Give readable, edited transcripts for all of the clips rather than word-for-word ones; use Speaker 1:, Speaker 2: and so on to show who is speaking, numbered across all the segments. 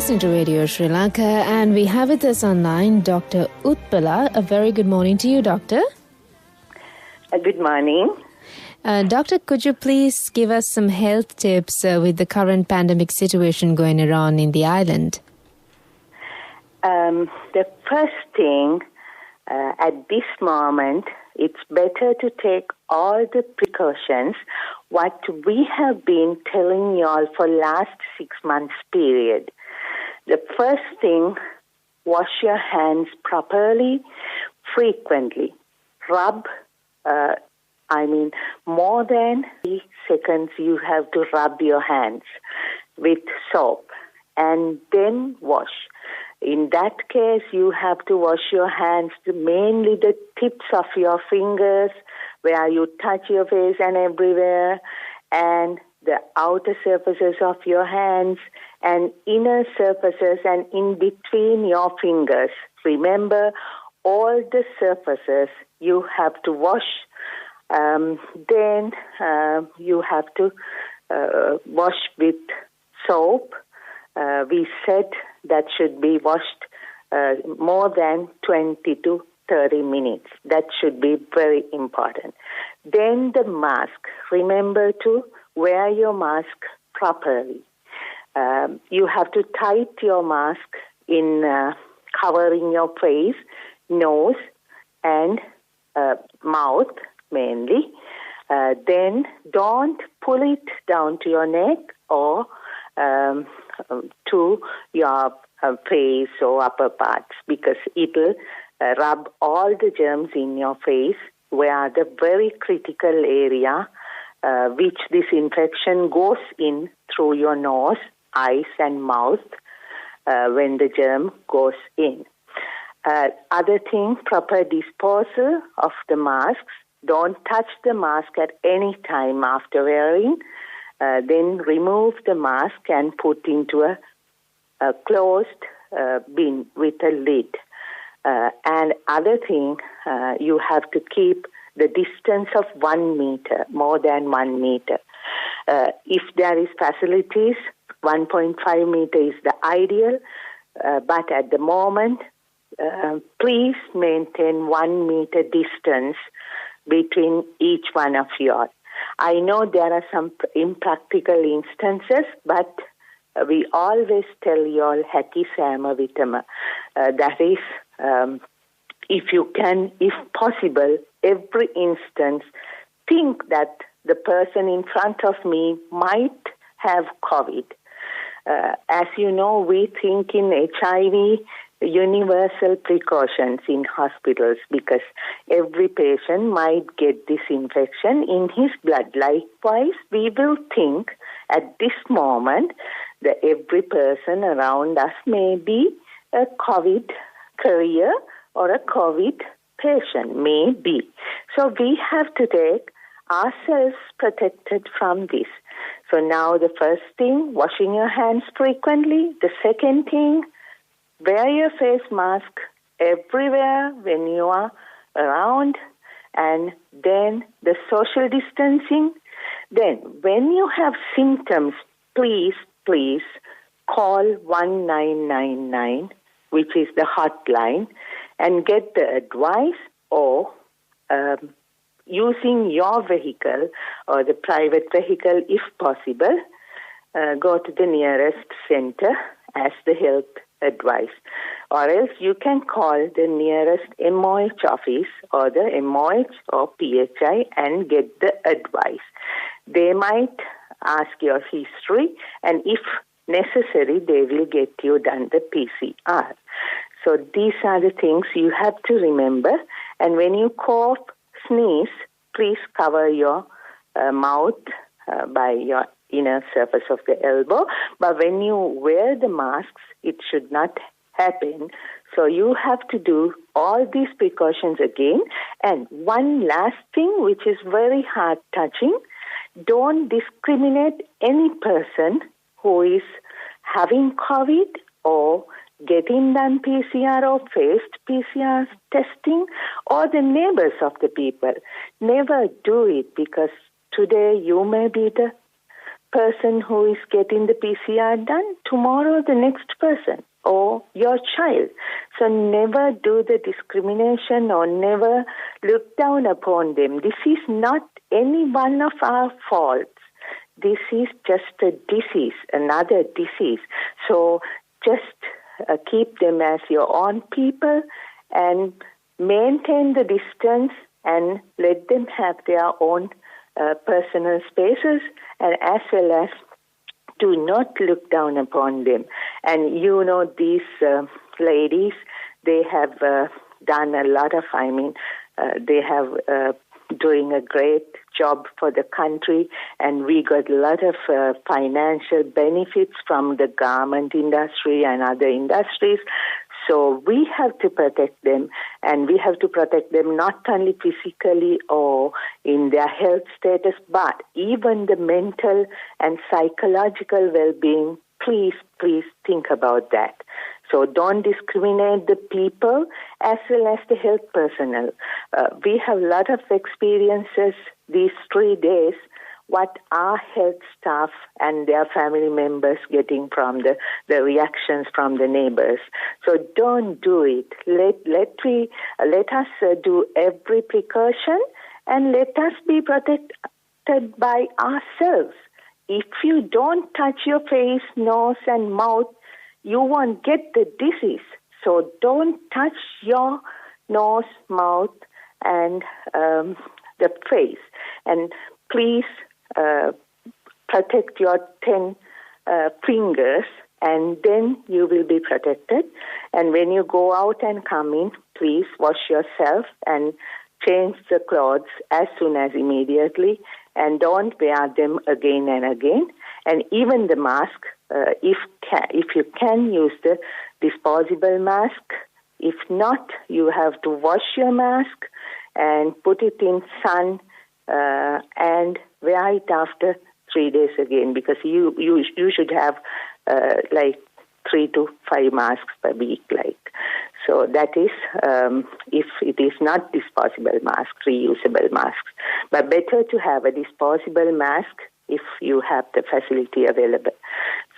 Speaker 1: listening to Radio Sri Lanka, and we have with us online Dr. Uthpala. A very good morning to you, Doctor.
Speaker 2: Good morning.
Speaker 1: Doctor, could you please give us some health tips with the current pandemic situation going around in the island?
Speaker 2: The first thing, at this moment, it's better to take all the precautions what we have been telling you all for last 6 months period. The first thing, wash your hands properly, frequently. Rub, more than 3 seconds you have to rub your hands with soap and then wash. In that case, you have to wash your hands, mainly the tips of your fingers, where you touch your face and everywhere, and the outer surfaces of your hands, and inner surfaces and in between your fingers. Remember, all the surfaces you have to wash. Then you have to wash with soap. We said that should be washed more than 20 to 30 minutes. That should be very important. Then the mask. Remember to wear your mask properly. You have to tight your mask in covering your face, nose, and mouth mainly. Then don't pull it down to your neck or to your face or upper parts, because it will rub all the germs in your face, where the very critical area which this infection goes in through your nose, eyes and mouth when the germ goes in. Other thing, proper disposal of the masks. Don't touch the mask at any time after wearing. Then remove the mask and put into a closed bin with a lid. And other thing, you have to keep the distance of 1 meter, more than 1 meter. If there is facilities, 1.5 meter is the ideal, but at the moment, please maintain 1 meter distance between each one of you all. I know there are some impractical instances, but we always tell you all haki sama vitama. That is, if you can, if possible, every instance, think that the person in front of me might have COVID. As you know, we think in HIV universal precautions in hospitals, because every patient might get this infection in his blood. Likewise, we will think at this moment that every person around us may be a COVID carrier or a COVID patient, may be. So we have to take ourselves protected from this. So now the first thing, washing your hands frequently. The second thing, wear your face mask everywhere when you are around, and then the social distancing. Then when you have symptoms, please call 1999, which is the hotline, and get the advice, or using your vehicle or the private vehicle if possible, go to the nearest center as the health advice. Or else you can call the nearest MOH office or the MOH or PHI and get the advice. They might ask your history, and if necessary, they will get you done the PCR. So these are the things you have to remember. And when you cough, sneeze, please cover your mouth by your inner surface of the elbow. But when you wear the masks, it should not happen. So you have to do all these precautions again. And one last thing, which is very heart-touching, don't discriminate any person who is having COVID or getting done PCR or faced PCR testing, or the neighbors of the people. Never do it, because today you may be the person who is getting the PCR done, tomorrow the next person or your child. So never do the discrimination or never look down upon them. This is not any one of our faults. This is just a disease, another disease. So just keep them as your own people and maintain the distance and let them have their own personal spaces, and as well as do not look down upon them. And these ladies, they have done a lot of, they have doing a great job for the country, and we got a lot of financial benefits from the garment industry and other industries. So we have to protect them, and we have to protect them not only physically or in their health status, but even the mental and psychological well-being. Please think about that. So don't discriminate the people as well as the health personnel. We have a lot of experiences these 3 days, what our health staff and their family members getting from the reactions from the neighbors. So don't do it. Let us do every precaution, and let us be protected by ourselves. If you don't touch your face, nose, and mouth, you won't get the disease. So don't touch your nose, mouth, and the face. And please protect your 10 fingers, and then you will be protected. And when you go out and come in, please wash yourself and change the clothes as soon as immediately, and don't wear them again and again. And even the mask, if you can use the disposable mask. If not, you have to wash your mask and put it in sun and wear it after 3 days again, because you should have like 3 to 5 masks per week. So that is if it is not disposable mask, reusable masks. But better to have a disposable mask if you have the facility available.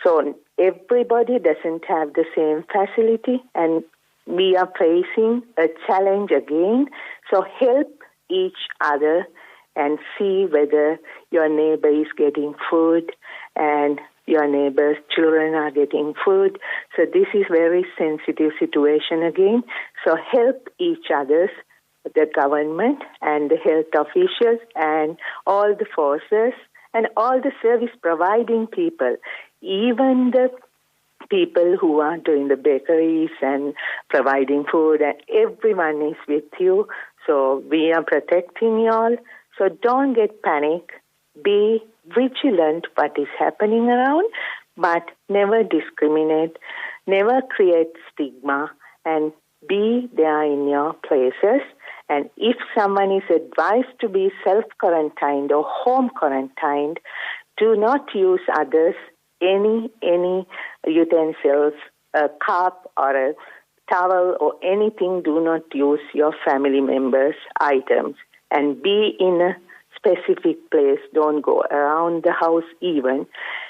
Speaker 2: So everybody doesn't have the same facility, and we are facing a challenge again. So help each other and see whether your neighbor is getting food and your neighbor's children are getting food. So this is very sensitive situation again. So help each other, the government and the health officials and all the forces and all the service providing people, even the people who are doing the bakeries and providing food, and everyone is with you. So we are protecting you all. So don't get panic. Be vigilant what is happening around, but never discriminate, never create stigma, and be there in your places. And if someone is advised to be self-quarantined or home quarantined, do not use others any utensils, a cup or a towel or anything. Do not use your family members' items, and be in a specific place. Don't go around the house even.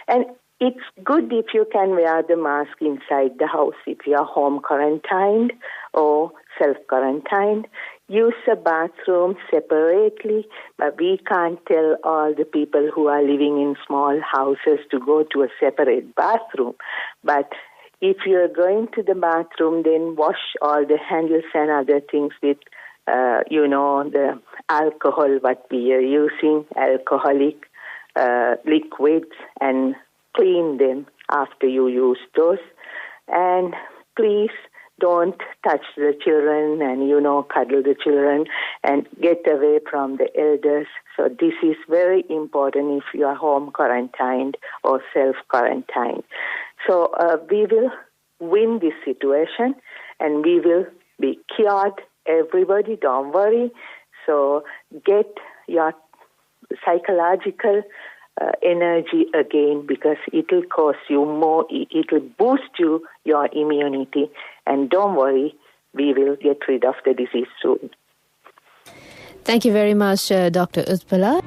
Speaker 2: And it's good if you can wear the mask inside the house if you are home quarantined or self-quarantined. Use a bathroom separately, but we can't tell all the people who are living in small houses to go to a separate bathroom. But if you're going to the bathroom, then wash all the handles and other things with the alcohol, what we are using, alcoholic liquids, and clean them after you use those. And please don't touch the children and, cuddle the children, and get away from the elders. So this is very important if you are home quarantined or self-quarantined. So we will win this situation, and we will be cured. Everybody, don't worry. So get your psychological energy again, because it will cost you more. It will boost your immunity. And don't worry, we will get rid of the disease soon.
Speaker 1: Thank you very much, Dr. Uthpala.